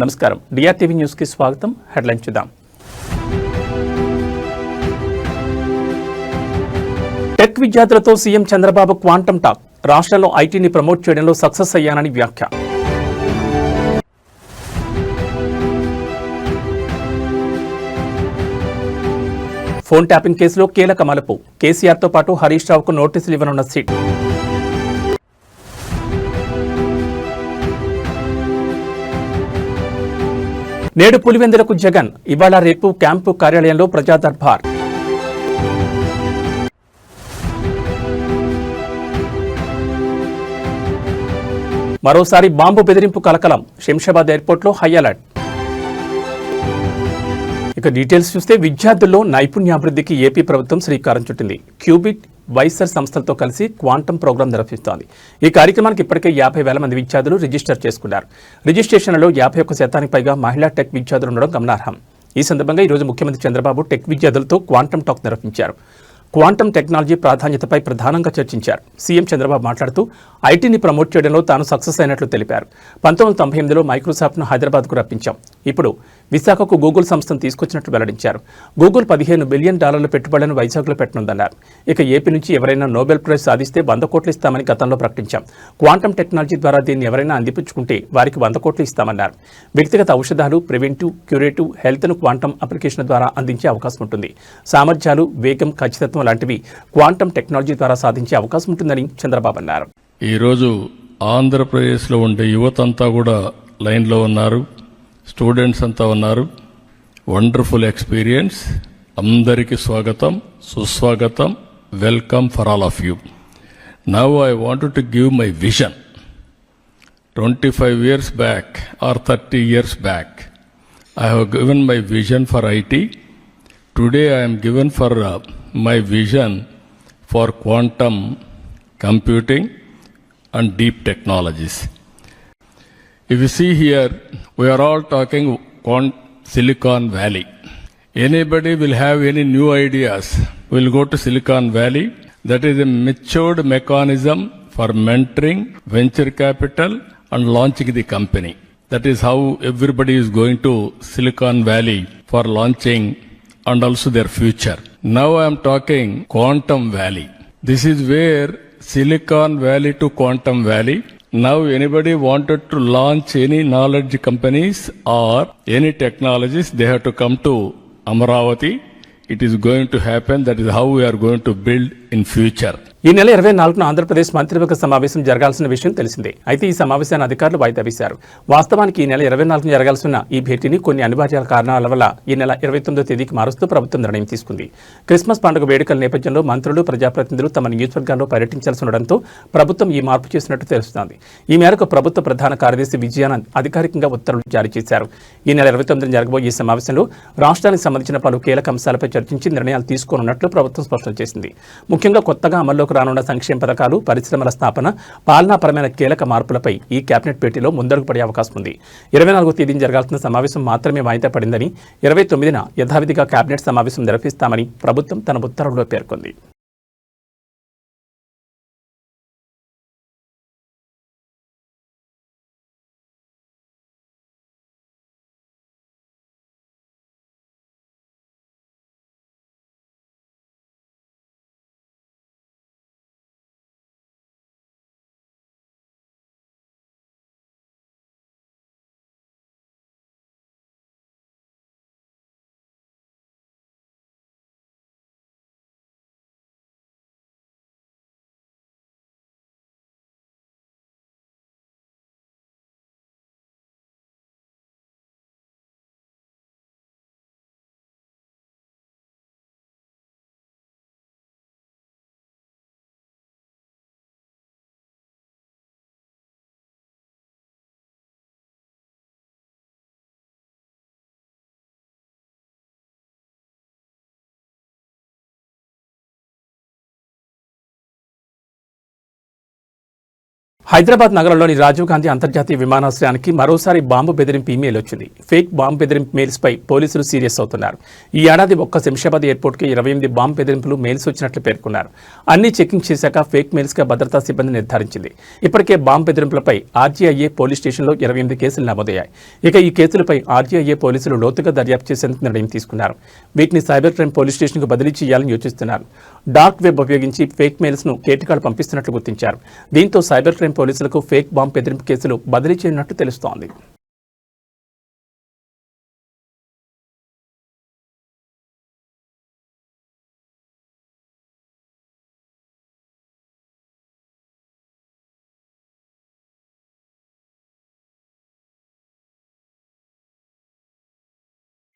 నమస్కారం. డిఆర్టీవీ న్యూస్ కి స్వాగతం. హెడ్లైన్ చూద్దాం. టెక్ విద్యార్థులతో సీఎం చంద్రబాబు క్వాంటమ్ టాక్. రాష్ట్రంలో ఐటీని ప్రమోట్ చేయడంలో సక్సెస్ అయ్యానని వ్యాఖ్య. ఫోన్ ట్యాపింగ్ కేసులో కీలక మలుపు. కేసీఆర్తో పాటు హరీష్ రావుకు నోటీసులు ఇవ్వనున్న సిట్. నేడు పులివెందులకు జగన్. ఇవాళ రేపు క్యాంపు కార్యాలయంలో ప్రజా దర్బార్. మరోసారి బాంబు బెదిరింపు కలకలం. శంషాబాద్ ఎయిర్పోర్ట్లో హై అలర్ట్. ఇక డీటెయిల్స్ చూస్తే విద్యార్థుల్లో నైపుణ్యాభివృద్ధికి ఏపీ ప్రభుత్వం శ్రీకారం చుట్టింది. క్యూబిట్ వైసర్ సంస్థలతో కలిసి క్వాంటమ్ ప్రోగ్రాం నిర్వహిస్తోంది. ఈ కార్యక్రమానికి ఇప్పటికే 50,000 మంది విద్యార్థులు రిజిస్టర్ చేసుకున్నారు. రిజిస్ట్రేషన్లలో 51% పైగా మహిళా టెక్ విద్యార్థులు ఉండడం గమనార్హం. ఈ సందర్భంగా ఈరోజు ముఖ్యమంత్రి చంద్రబాబు టెక్ విద్యార్థులతో క్వాంటమ్ టాక్ నిర్వహించారు. క్వాంటమ్ టెక్నాలజీ ప్రాధాన్యతపై ప్రధానంగా చర్చించారు. సీఎం చంద్రబాబు మాట్లాడుతూ ఐటీని ప్రమోట్ చేయడంలో తాను సక్సెస్ అయినట్లు తెలిపారు. 1998లో మైక్రోసాఫ్ట్ను హైదరాబాద్కు రప్పించాం. ఇప్పుడు విశాఖకు గూగుల్ సంస్థను తీసుకొచ్చినట్లు వెల్లడించారు. గూగుల్ $15 బిలియన్ పెట్టుబడులను వైజాగ్లో పెట్టనుందన్నారు. ఇక ఏపీ నుంచి ఎవరైనా నోబెల్ ప్రైజ్ సాధిస్తే 100 కోట్లు ఇస్తామని గతంలో ప్రకటించాం. క్వాంటమ్ టెక్నాలజీ ద్వారా దీన్ని ఎవరైనా అందిపుచ్చుకుంటే వారికి 100 కోట్లు ఇస్తామన్నారు. వ్యక్తిగత ఔషధాలు, ప్రివెంటివ్, క్యూరేటివ్ హెల్త్ను క్వాంటమ్ అప్లికేషన్ ద్వారా అందించే అవకాశం ఉంటుంది. సామర్థ్యాలు, వేగం, ఖచ్చితత్వం లాంటివి క్వాంటమ్ టెక్నాలజీ ద్వారా సాధించే అవకాశం ఉంటుందని చంద్రబాబు అన్నారు. ఈరోజు ఆంధ్రప్రదేశ్లో ఉండే యువతంతా కూడా లైన్లో ఉన్నారు, స్టూడెంట్స్ అంతా ఉన్నారు. Wonderful experience. అందరికీ స్వాగతం, సుస్వాగతం, welcome for all of you. Now I wanted to give my vision. 25 years back or 30 years back, I have given my vision for IT. Today I am given for my vision for quantum computing and deep technologies. If you see here, we are all talking Silicon Valley. Anybody will have any new ideas, will go to Silicon Valley. That is a matured mechanism for mentoring venture capital and launching the company. That is how everybody is going to Silicon Valley for launching and also their future. Now I am talking Quantum Valley. This is where Silicon Valley to Quantum Valley. Now anybody wanted to launch any knowledge companies or any technologies, they have to come to Amaravati. It is going to happen. That is how we are going to build in future. ఈ నెల 24న ఆంధ్రప్రదేశ్ మంత్రివర్గ సమావేశం జరగాల్సిన విషయం తెలిసిందే. అయితే ఈ సమావేశాన్ని అధికారులు వాయిదా వేశారు. వాస్తవానికి ఈ నెల 24న జరగాల్సిన ఈ భేటీని కొన్ని అనివార్య కారణాల వల్ల ఈ నెల 29వ తేదీకి మారుస్తూ ప్రభుత్వం నిర్ణయం తీసుకుంది. క్రిస్మస్ పండుగ వేడుకల నేపథ్యంలో మంత్రులు, ప్రజాప్రతినిధులు తమ నియోజకవర్గాల్లో పర్యటించాల్సి ఉండడంతో ప్రభుత్వం ఈ మార్పు చేసినట్టు తెలుస్తోంది. ఈ మేరకు ప్రభుత్వ ప్రధాన కార్యదర్శి విజయానంద్ అధికారికంగా ఉత్తర్వులు జారీ చేశారు. ఈ నెల 29న జరగబోయే ఈ సమావేశంలో రాష్ట్రానికి సంబంధించిన పలు కీలక అంశాలపై చర్చించి నిర్ణయాలు తీసుకోనున్నట్లు ప్రభుత్వం స్పష్టం చేసింది. ముఖ్యంగా కొత్తగా అమల్లోకి రానున్న సంక్షేమ పథకాలు, పరిశ్రమల స్థాపన, పాలనాపరమైన కీలక మార్పులపై ఈ కేబినెట్ భేటీలో ముందడుగు పడే అవకాశం ఉంది. 24వ తేదీన జరగాల్సిన సమావేశం మాత్రమే వాయిదా పడిందని, 29న యథావిధిగా కేబినెట్ సమావేశం నిర్వహిస్తామని ప్రభుత్వం తన ఉత్తర్వులో పేర్కొంది. హైదరాబాద్ నగరంలోని రాజీవ్ గాంధీ అంతర్జాతీయ విమానాశ్రయానికి మరోసారి బాంబు బెదిరింపు ఈమెయిల్ వచ్చింది. ఫేక్ బాంబు బెదిరింపు మెయిల్స్పై పోలీసులు సీరియస్ అవుతున్నారు. ఈ ఏడాది ఒక్క శంషాబాద్ ఎయిర్పోర్ట్కి 28 బాంబు బెదిరింపులు మెయిల్స్ వచ్చినట్లు పేర్కొన్నారు. అన్ని చెకింగ్ చేశాక ఫేక్ మెయిల్స్గా భద్రతా సిబ్బంది నిర్ధారించింది. ఇప్పటికే బాంబు బెదిరింపులపై ఆర్జీఐఏ పోలీస్ స్టేషన్లో 28 కేసులు నమోదయ్యాయి. ఇక ఈ కేసులపై ఆర్జీఐఏ పోలీసులు లోతుగా దర్యాప్తు చేసేందుకు నిర్ణయం తీసుకున్నారు. వీటిని సైబర్ క్రైమ్ పోలీస్ స్టేషన్కు బదిలీ చేయాలని యోచిస్తున్నారు. డార్క్ వెబ్ ఉపయోగించి ఫేక్ మెయిల్స్ ను కేటకాలు పంపిస్తున్నట్లు గుర్తించారు. దీంతో సైబర్ క్రైమ్ పోలీసులకు ఫేక్ బాంబు బెదిరింపు కేసులు బదిలీ చేయనున్నట్టు తెలుస్తోంది.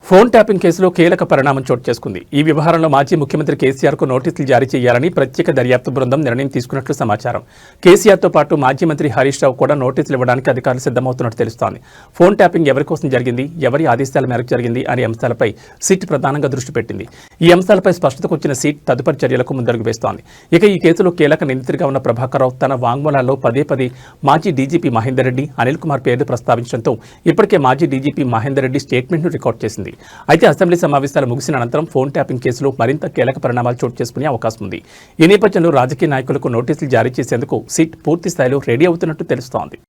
ఫోన్ ట్యాపింగ్ కేసులో కీలక పరిణామం చోటు చేసుకుంది. ఈ వ్యవహారంలో మాజీ ముఖ్యమంత్రి కేసీఆర్కు నోటీసులు జారీ చేయాలని ప్రత్యేక దర్యాప్తు బృందం నిర్ణయం తీసుకున్నట్లు సమాచారం. కేసీఆర్తో పాటు మాజీ మంత్రి హరీష్ రావు కూడా నోటీసులు ఇవ్వడానికి అధికారులు సిద్ధమవుతున్నట్టు తెలుస్తోంది. ఫోన్ ట్యాపింగ్ ఎవరి కోసం జరిగింది, ఎవరి ఆదేశాల మేరకు జరిగింది అనే అంశాలపై సిట్ ప్రధానంగా దృష్టి పెట్టింది. ఈ అంశాలపై స్పష్టతకు వచ్చిన సిట్ తదుపరి చర్యలకు ముందడుగు వేస్తోంది. ఇక ఈ కేసులో కీలక నిందితుడిగా ఉన్న ప్రభాకర్ రావు తన వాంగ్మూలాల్లో పదే మాజీ డీజీపీ మహేందర్ రెడ్డి, అనిల్ కుమార్ పేర్లు ప్రస్తావించడంతో ఇప్పటికే మాజీ డీజీపీ మహేందర్ రెడ్డి స్టేట్మెంట్ను రికార్డ్ చేసింది. అయితే అసెంబ్లీ సమావేశాలు ముగిసిన అనంతరం ఫోన్ ట్యాపింగ్ కేసులో మరింత కీలక పరిణామాలు చోటు చేసుకునే అవకాశం ఉంది. ఈ నేపథ్యంలో రాజకీయ నాయకులకు నోటీసులు జారీ చేసేందుకు సిట్ పూర్తి స్థాయిలో రెడీ అవుతున్నట్టు తెలుస్తోంది.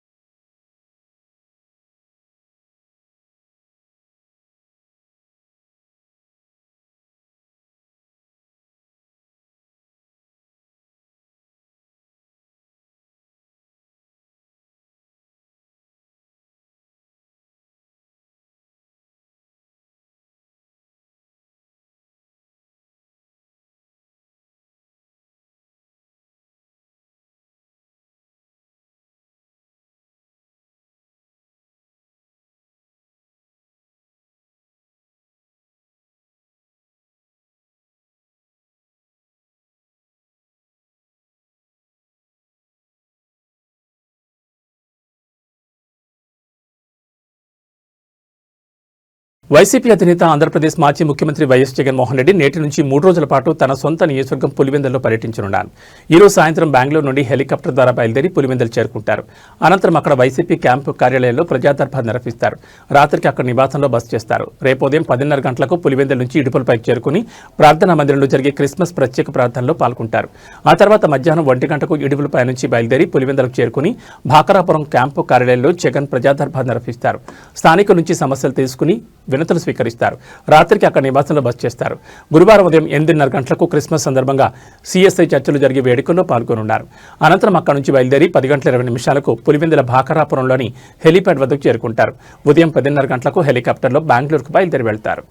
వైసీపీ అధినేత ఆంధ్రప్రదేశ్ మాజీ ముఖ్యమంత్రి వైఎస్ జగన్మోహన్ రెడ్డి నేటి నుంచి 3 రోజుల పాటు తన సొంత నియోజకవర్గం పులివెందులలో పర్యటించనున్నారు. ఈ రోజు సాయంత్రం బెంగళూరు నుండి హెలికాప్టర్ ద్వారా బయలుదేరి పులివెందులు చేరుకుంటారు. అనంతరం అక్కడ వైసీపీ క్యాంపు కార్యాలయంలో ప్రజాదర్బార్ నిర్వహిస్తారు. రాత్రికి అక్కడ నివాసంలో బస చేస్తారు. రేపు ఉదయం 10:30 గంటలకు పులివెందుల నుంచి ఇడుపులపైకి చేరుకుని ప్రార్థనా మందిరంలో జరిగే క్రిస్మస్ ప్రత్యేక ప్రార్థనలో పాల్గొంటారు. ఆ తర్వాత మధ్యాహ్నం 1 గంటకు ఇడుపులపై నుంచి బయలుదేరి పులివెందులకు చేరుకుని భాకరాపురం క్యాంపు కార్యాలయంలో జగన్ ప్రజాదర్బార్ నిర్వహిస్తారు. స్థానికుల నుంచి సమస్యలు తీసుకుని వినతులు స్వీకరిస్తారు. రాత్రికి అక్కడ నివాసంలో బస చేస్తారు. గురువారం ఉదయం 8:30 గంటలకు క్రిస్మస్ సందర్భంగా సిఎస్ఐ చర్చలు జరిగే వేడుకల్లో పాల్గొనున్నారు. అనంతరం అక్కడి నుంచి బయలుదేరి 10:20 పులివెందుల భాకరాపురంలోని హెలీప్యాడ్ వద్దకు చేరుకుంటారు. ఉదయం 10:30 గంటలకు హెలికాప్టర్లో బెంగళూరుకు బయలుదేరి వెళ్తారు.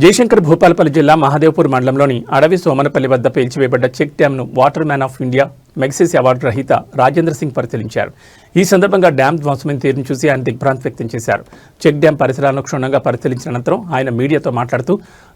జయశంకర్ భూపాలపల్లి జిల్లా మహదేవ్పూర్ మండలంలోని అడవి సోమనపల్లి వద్ద పేల్చివేయబడ్డ చెక్ డ్యాంను water man of India Magsaysay award రహిత రాజేంద్ర సింగ్ పరిశీలించారు. ఈ సందర్భంగా డ్యాం ధ్వంసమైన తీరును చూసి ఆయన దిగ్భ్రాంతి వ్యక్తం చేశారు. చెక్ డ్యాం పరిసరాలను క్షుణ్ణంగా పరిశీలించిన అనంతరం ఆయన మీడియాతో మాట్లాడుతూ,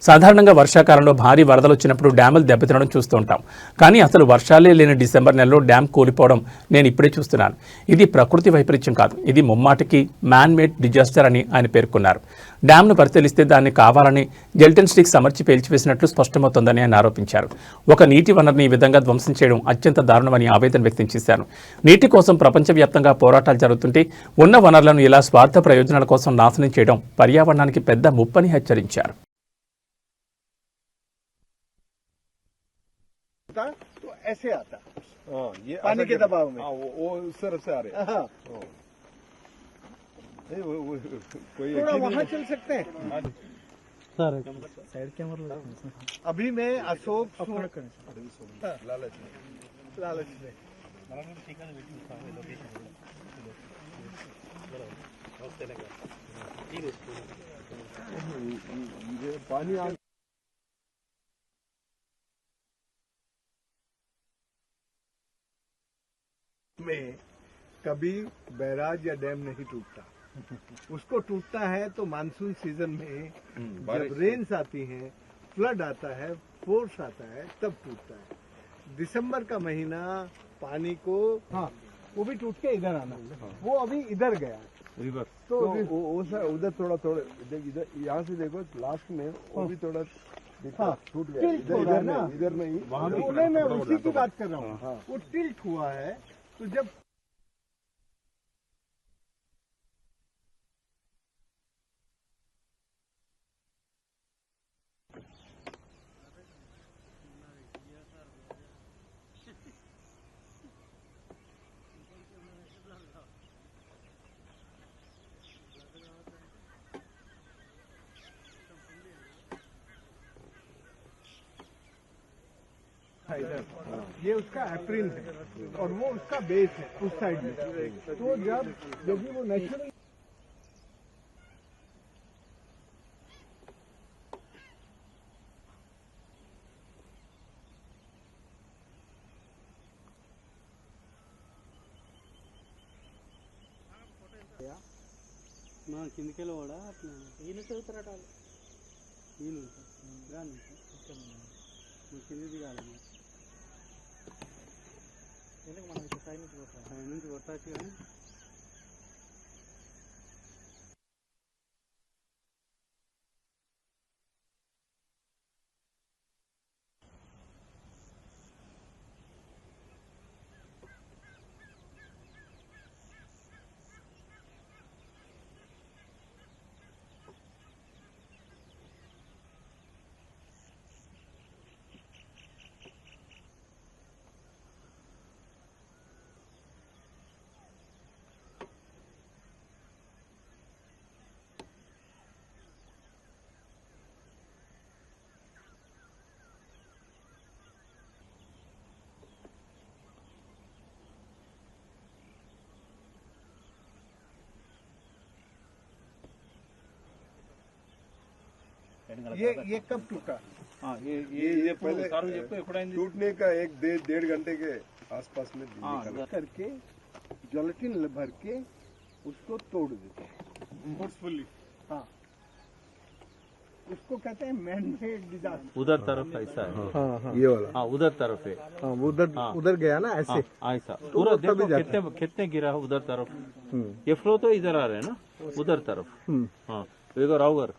సాధారణంగా వర్షాకాలంలో భారీ వరదలు వచ్చినప్పుడు డ్యాములు దెబ్బతినడం చూస్తూ ఉంటాం. కానీ అసలు వర్షాలే లేని డిసెంబర్ నెలలో డ్యాం కూలిపోవడం నేను ఇప్పుడే చూస్తున్నాను. ఇది ప్రకృతి వైపరీత్యం కాదు, ఇది ముమ్మాటికి మ్యాన్ మేడ్ డిజాస్టర్ అని ఆయన పేర్కొన్నారు. డ్యాంను పరిశీలిస్తే దాన్ని కావాలని జెల్టన్ స్టిక్స్ అమర్చి పేల్చివేసినట్లు స్పష్టమవుతోందని ఆయన ఆరోపించారు. ఒక నీటి వనరుని ఈ విధంగా ధ్వంసం చేయడం అత్యంత దారుణమని ఆవేదన వ్యక్తం చేశారు. నీటి కోసం ప్రపంచవ్యాప్తంగా పోరాటాలు జరుగుతుంటే ఉన్న వనరులను ఇలా స్వార్థ ప్రయోజనాల కోసం నాశనం చేయడం పర్యావరణానికి పెద్ద ముప్పని హెచ్చరించారు. अभी मैं अशोक लालच पानी में कभी बैराज या डैम नहीं टूटता। उसको टूटता है तो मानसून सीजन में जब रेन्स आती हैं, फ्लड आता है, फोर्स आता है, तब टूटता है। दिसंबर का महीना पानी को, हाँ, वो भी टूट के इधर आना, वो अभी इधर गया रिवर्स तो वो उधर थोड़ा थोड़ा इधर यहाँ से देखो लास्ट में वो भी थोड़ा हाँ, टूट गया टिल्ट हो रहा है ना, इधर में ही वो नहीं, मैं उसी की बात कर रहा हूँ। वो टिल्ट हुआ है तो जब ये उसका एप्रिल है और वो उसका बेस है उस साइड में। तो जब यदि वो नेचुरल మా కిందకెళ్ళి కూడా అట్లా ఈయన చదువుతారట ఈయన రాను కింద దిగాలి మనకి సైడ్ నుంచి కొట్టచ్చు కానీ ये कब टूटा? ये पहले टूटने का एक 1.5 घंटे के आसपास में निकला करके जॉलेटिन भर के उसको तोड़ देते हैं फोर्सफुली। हाँ, उसको कहते हैं मैन मेड डिजास्टर। उधर तरफ ऐसा है ये वाला हाँ उधर तरफ है हाँ, उधर गया ना ऐसे। हाँ ऐसा पूरा देखो कितने गिरा है उधर तरफ ये फ्लो तो इधर आ रहे हैं ना उधर तरफ हाँ इधर राउगर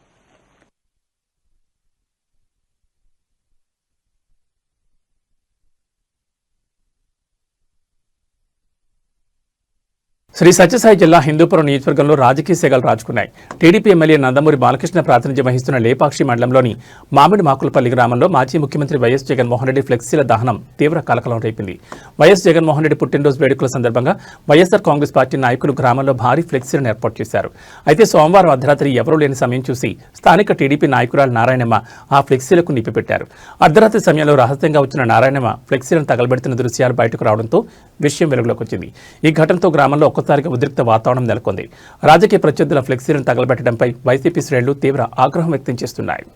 శ్రీ సత్యసాయి జిల్లా హిందూపురం నియోజకవర్గంలో రాజకీయ సెగలు రాజుకున్నాయి. టీడీపీ ఎమ్మెల్యే నందమూరి బాలకృష్ణ ప్రాతినిధ్యం వహిస్తున్న లేపాక్షి మండలంలోని మామిడి మాకులపల్లి గ్రామంలో మాజీ ముఖ్యమంత్రి వైఎస్ జగన్మోహన్ రెడ్డి ఫ్లెక్సీల దహనం తీవ్ర కలకలం రేపింది. వైఎస్ జగన్మోహన్ రెడ్డి పుట్టినరోజు వేడుకల సందర్భంగా వైఎస్ఆర్ కాంగ్రెస్ పార్టీ నాయకులు గ్రామంలో భారీ ఫ్లెక్సీలను ఏర్పాటు చేశారు. అయితే సోమవారం అర్ధరాత్రి ఎవరూ లేని సమయం చూసి స్థానిక టీడీపీ నాయకురాలు నారాయణమ్మ ఆ ఫ్లెక్సీలకు నిప్పిపెట్టారు. అర్ధరాత్రి సమయంలో రహస్యంగా వచ్చిన నారాయణమ్మ ఫ్లెక్సీలను తగలబెడుతున్న దృశ్యాలు బయటకు రావడంతో విషయం వెలుగులోకి వచ్చింది. ఈ ఘటనతో గ్రామంలో ఒక్కసారిగా ఉద్రిక్త వాతావరణం నెలకొంది. రాజకీయ ప్రత్యర్థుల ఫ్లెక్సీలను తగలబెట్టడంపై వైసీపీ శ్రేణులు తీవ్ర ఆగ్రహం వ్యక్తం చేస్తున్నాయి.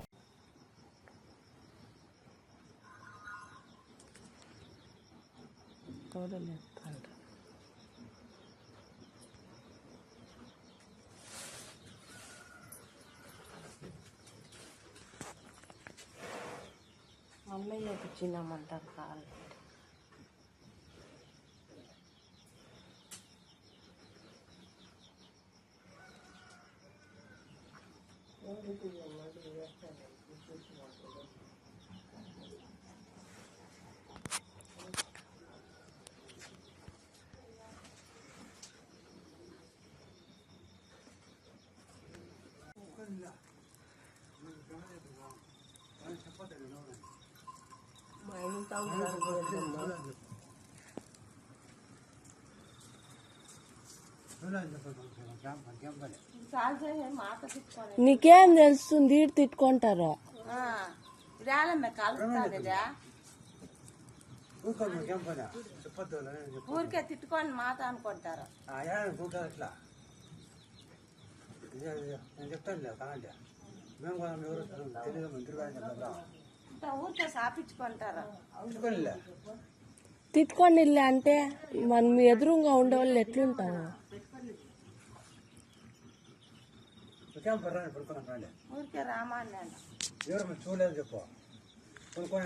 అమ్మయ్యకు చిన్నమంటారు కాలు నీకేం తెలుస్తుంది తిట్టుకుంటారు ఊరికే తిట్టుకొని మాట అనుకుంటారు ఊరికే సాపించుకుంటారు తిట్టుకొని వెళ్ళి అంటే మనం ఎదురుగా ఉండేవాళ్ళు ఎట్లుంటాము? ఊరికే రామాన్ని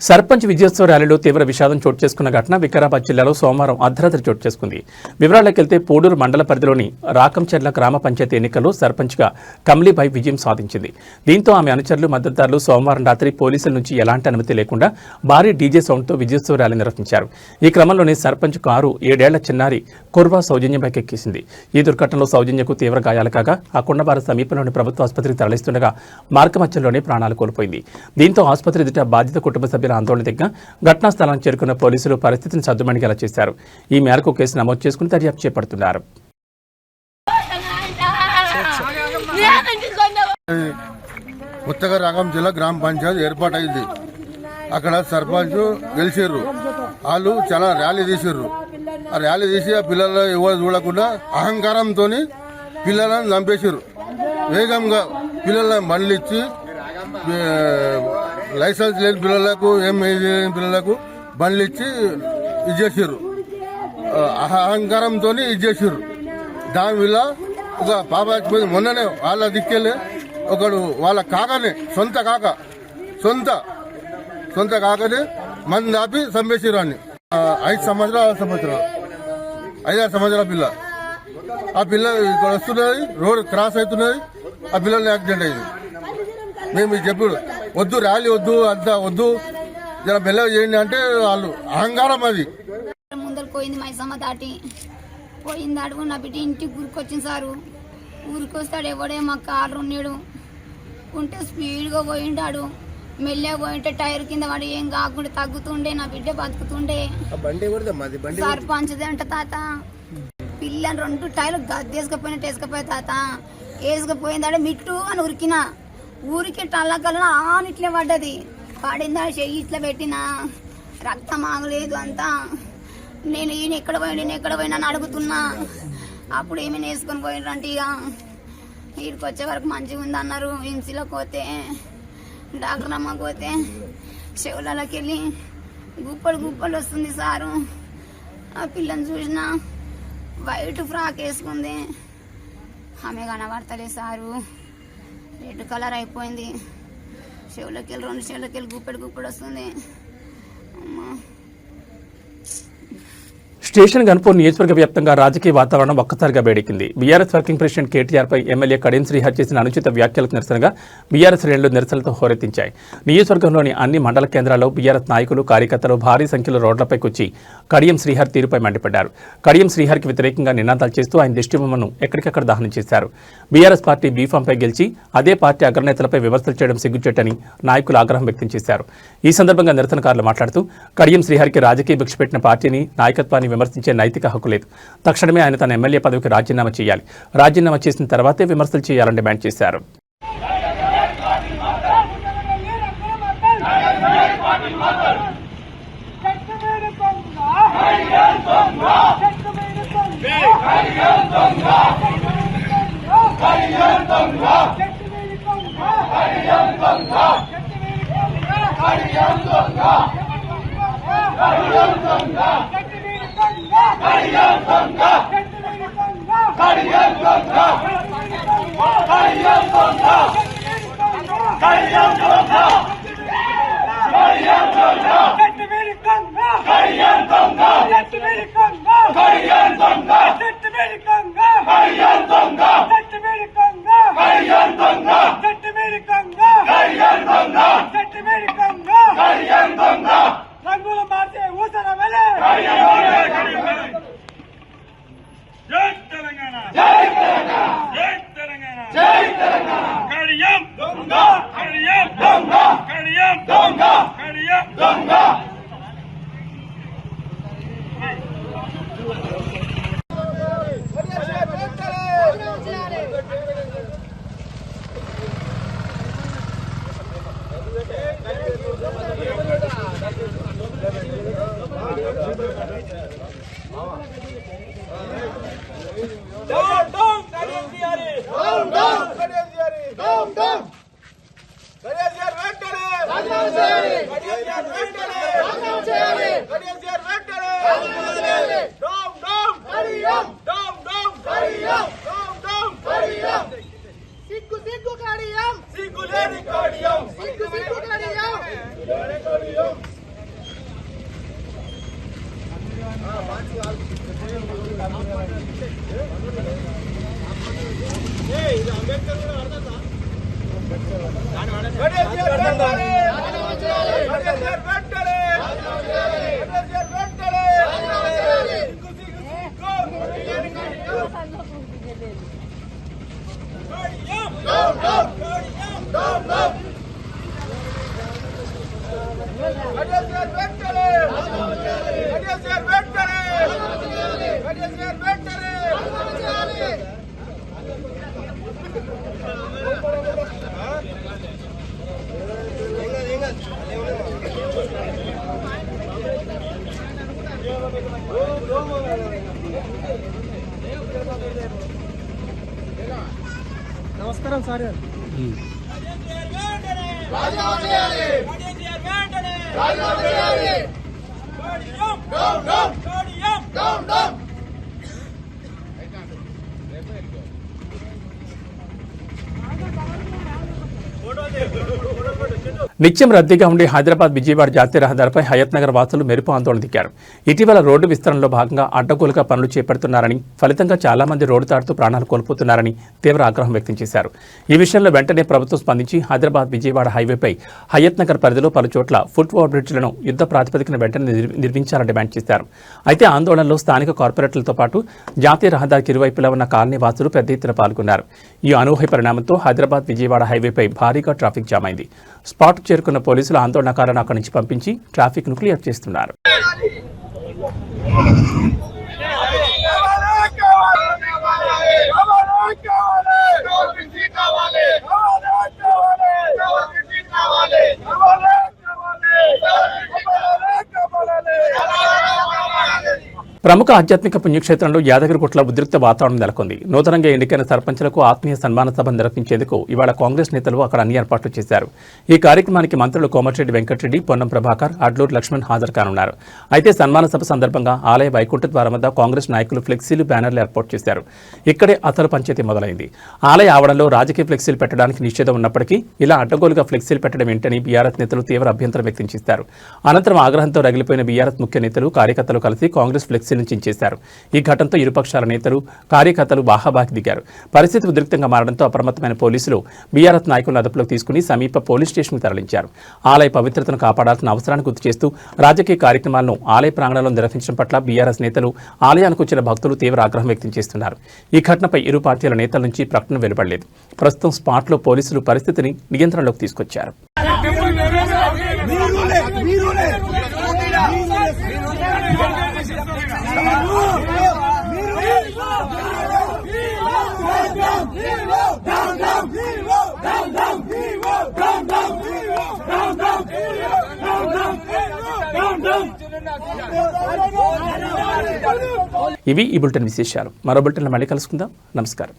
సర్పంచ్ విజయోత్సవ ర్యాలీలో తీవ్ర విషాదం చోటు చేసుకున్న ఘటన వికారాబాద్ జిల్లాలో సోమవారం అర్ధరాత్రి చోటు చేసుకుంది. వివరాల్లోకి వెళ్తే పోడూరు మండల పరిధిలోని రాకంచెర్ల గ్రామ పంచాయతీ ఎన్నికల్లో సర్పంచ్గా కమలీబాయి విజయం సాధించింది. దీంతో ఆమె అనుచరులు మద్దతుదారులు సోమవారం రాత్రి పోలీసుల నుంచి ఎలాంటి అనుమతి లేకుండా భారీ డీజే సౌండ్తో విజయోత్సవ ర్యాలీ నిర్వహించారు. ఈ క్రమంలోనే సర్పంచ్ కారు 7 ఏళ్ల చిన్నారి కుర్వా సౌజన్యపైకి ఎక్కేసింది. ఈ దుర్ఘటనలో సౌజన్యకు తీవ్ర గాయాలు కాగా ఆ కొండబార సమీపంలోని ప్రభుత్వ ఆసుపత్రికి తరలిస్తుండగా మార్గమధ్యంలోనే ప్రాణాలు కోల్పోయింది. దీంతో ఆసుపత్రి ఎదుట బాధిత కుటుంబ సభ్యుల ఆందోళన దిగ్గా ఘటనా స్థలానికి చేరుకున్న పోలీసులు పరిస్థితిని సద్దుమణిగేలా చేశారు. ఈ మేరకు కేసు నమోదు చేసుకుని దర్యాప్తు చేపడుతున్నారు. కొత్తగా రాగం జిల్లా గ్రామ పంచాయతీ ఏర్పాటైంది. అక్కడ సర్పంచ్ గెలిచారు. వాళ్ళు చాలా ర్యాలీ తీసారు. ఆ ర్యాలీ తీసి ఆ పిల్లలు ఎవరు చూడకుండా అహంకారంతో పిల్లలను చంపేశారు. వేగంగా పిల్లలను బండ్లు ఇచ్చి లైసెన్స్ లేని పిల్లలకు లేని పిల్లలకు బండ్లు ఇచ్చి ఇచ్చేసారు. అహంకారంతో ఇచ్చేసారు. దానివల్ల ఒక పాప చచ్చిపోయింది. మొన్ననే వాళ్ళ దిక్కెళ్ళి ఒకడు వాళ్ళ కాకనే సొంత కాకనే మంది ఆపి చంపేసారు. అని 5 సంవత్సరాల 5-6 సంవత్సరాల పిల్ల. ఆ పిల్ల ఇక్కడ వస్తున్నది, రోడ్ క్రాస్ అవుతున్నది, ఆ పిల్లల్ని యాక్సిడెంట్ అయింది. మేము చెప్పాడు వద్దు, ర్యాలీ వద్దు, అంతా వద్దు, జర మెల్లగా చేయండి అంటే వాళ్ళు అహంకారం. అది ముందర పోయింది, మైసమ్మ దాటి పోయింది. అడుగు నా బిడ్డ ఇంటికి ఊరికొచ్చింది సారు. ఊరికొస్తాడు ఎవడే మా కారు ఉన్నాడు ఉంటే స్పీడ్గా పోయిండాడు. మెల్లగా పోయింటే టైర్ కింద వాడు ఏం కాకుండా తగ్గుతుండే, నా బిడ్డ బతుకుతుండే. సర్పంచ్దే అంట తాత. పిల్లని 2 టైర్లు గద్దేసుకపోయినట్టు వేసుకపోయా తాత. వేసుకపోయిందాడే మిట్టు అని ఉరికినా. ఊరికి టల్లకల్లా ఆనిట్లే పడ్డది. పడిందా చెయ్యి ఇట్లా పెట్టినా, రక్తం ఆగలేదు అంతా. నేను ఈయన ఎక్కడ పోయినా అని అడుగుతున్నా. అప్పుడు ఏమైనా వేసుకొని పోయినంటే ఇక వీడికి వచ్చే వరకు మంచిగా ఉంది అన్నారు. హింసలోకి పోతే డాక్టర్ అమ్మకి పోతే చెవులకి వెళ్ళి గుప్పలు వస్తుంది సారు. ఆ పిల్లని చూసిన వైట్ ఫ్రాక్ వేసుకుంది, ఆమె కనబడతలే సారు. రెడ్ కలర్ అయిపోయింది. చెవులకి వెళ్ళి 2 చెవులకి వెళ్ళి గుప్పడు వస్తుంది. అమ్మా స్టేషన్ గన్పూర్ నియోజకవర్గ వ్యాప్తంగా రాజకీయ వాతావరణం ఒక్కసారిగా వేడెక్కింది. బీఆర్ఎస్ వర్కింగ్ ప్రెసిడెంట్ కేటీఆర్పై ఎమ్మెల్యే కడియం శ్రీహరి చేసిన అనుచిత వ్యాఖ్యలకు నిరసనగా బీఆర్ఎస్ శ్రేణులు నిరసనలతో హోరెత్తించాయి. నియోజకవర్గంలోని అన్ని మండల కేంద్రాల్లో బీఆర్ఎస్ నాయకులు, కార్యకర్తలు భారీ సంఖ్యలో రోడ్లపైకి వచ్చి కడియం శ్రీహరి తీరుపై మండిపడ్డారు. కడియం శ్రీహరికి వ్యతిరేకంగా నినాదాలు చేస్తూ ఆయన దిష్టిబొమ్మను ఎక్కడికక్కడ దహనం చేశారు. బీఆర్ఎస్ పార్టీ బీఫాంపై గెలిచి అదే పార్టీ అగ్రనేతలపై విమర్శలు చేయడం సిగ్గుచేటని నాయకులు ఆగ్రహం వ్యక్తం చేశారు. ఈ సందర్భంగా నిరసనకారులు మాట్లాడుతూ కడియం శ్రీహరికి రాజకీయ భిక్ష పెట్టిన పార్టీని, నాయకత్వాన్ని విమర్శించే నైతిక హక్కు లేదు. తక్షణమే ఆయన తన ఎమ్మెల్యే పదవికి రాజీనామా చేయాలి. రాజీనామా చేసిన తర్వాతే విమర్శలు చేయాలని డిమాండ్ చేశారు. నమస్కారం సార్ గారు. నిత్యం రద్దీగా ఉండే హైదరాబాద్ విజయవాడ జాతీయ రహదారిపై హయత్ నగర్ వాసులు మెరుపు ఆందోళన దిగారు. ఇటీవల రోడ్డు విస్తరణలో భాగంగా అడ్డగోలుగా పనులు చేపడుతున్నారని, ఫలితంగా చాలా మంది రోడ్డు దాటుతూ ప్రాణాలు కోల్పోతున్నారని తీవ్ర ఆగ్రహం వ్యక్తం చేశారు. ఈ విషయంలో వెంటనే ప్రభుత్వం స్పందించి హైదరాబాద్ విజయవాడ హైవేపై హయత్ నగర్ పరిధిలో పలు చోట్ల ఫుట్ ఓవర్ బ్రిడ్జ్లను యుద్ధ ప్రాతిపదికన వెంటనే నిర్మించాలని డిమాండ్ చేశారు. అయితే ఆందోళనలో స్థానిక కార్పొరేటర్లతో పాటు జాతీయ రహదారికి ఇరువైపులా ఉన్న కాలనీ వాసులు పెద్ద ఎత్తున పాల్గొన్నారు. ఈ అనూహ్య పరిణామంతో హైదరాబాద్ విజయవాడ హైవేపై భారీగా ట్రాఫిక్ జామ్ అయింది. స్పాట్ చేరుకున్న పోలీసులు ఆందోళనకారులను అక్కడి నుంచి పంపించి ట్రాఫిక్ ను క్లియర్ చేస్తున్నారు. ప్రముఖ ఆధ్యాత్మిక పుణ్యక్షేత్రంలో యాదగిరిగుట్టలో ఉద్రిక్త వాతావరణం నెలకొంది. నూతనంగా ఎన్నికైన సర్పంచులకు ఆత్మీయ సన్మాన సభ నిర్వహించేందుకు ఇవాళ కాంగ్రెస్ నేతలు అక్కడ అన్ని ఏర్పాట్లు చేశారు. ఈ కార్యక్రమానికి మంత్రులు కోమటిరెడ్డి వెంకటరెడ్డి, పొన్నం ప్రభాకర్, అడ్లూరు లక్ష్మణ్ హాజరు కానున్నారు. అయితే సన్మాన సభ సందర్భంగా ఆలయ వైకుంఠ ద్వారం వద్ద కాంగ్రెస్ నాయకులు ఫ్లెక్సీలు, బ్యానర్లు ఏర్పాటు చేశారు. ఇక్కడే అసలు పంచాయతీ మొదలైంది. ఆలయ ఆవరణలో రాజకీయ ఫ్లెక్సీలు పెట్టడానికి నిషేధం ఉన్నప్పటికీ ఇలా అడ్డగోలుగా ఫ్లెక్సీలు పెట్టడం ఏంటని బీఆర్ఎస్ నేతలు తీవ్ర అభ్యంతరం వ్యక్తం చేశారు. అనంతరం ఆగ్రహంతో రగిలిపోయిన బీఆర్ఎస్ ముఖ్య నేతలు, కార్యకర్తలు కలిసి కాంగ్రెస్ ఫ్లెక్సీలను చించేశారు. ఈ ఘటనతో ఇరుపక్షాల నేతలు, కార్యకర్తలు బాహాబాకి దిగారు. పరిస్థితి ఉద్రిక్తంగా మారడంతో అప్రమత్తమైన పోలీసులు బీఆర్ఎస్ నాయకులను అదుపులోకి తీసుకుని సమీప పోలీస్ స్టేషన్కు తరలించారు. ఆలయ పవిత్రతను కాపాడాల్సిన అవసరాన్ని గుర్తు చేస్తూ రాజకీయ కార్యక్రమాలను ఆలయ ప్రాంగణంలో నిర్వహించడం పట్ల బీఆర్ఎస్ నేతలు, ఆలయానికి వచ్చిన భక్తులు తీవ్ర ఆగ్రహం వ్యక్తం చేస్తున్నారు. ఈ ఘటనపై ఇరు పార్టీల నేతల నుంచి ప్రకటన వెలువడలేదు. ప్రస్తుతం స్పాట్లో పోలీసులు పరిస్థితిని నియంత్రణలోకి తీసుకొచ్చారు. ఇవి ఈ బులెటిన్ విశేషాలు. మరో బులెటిన్లో మళ్ళీ కలుసుకుందాం. నమస్కారం.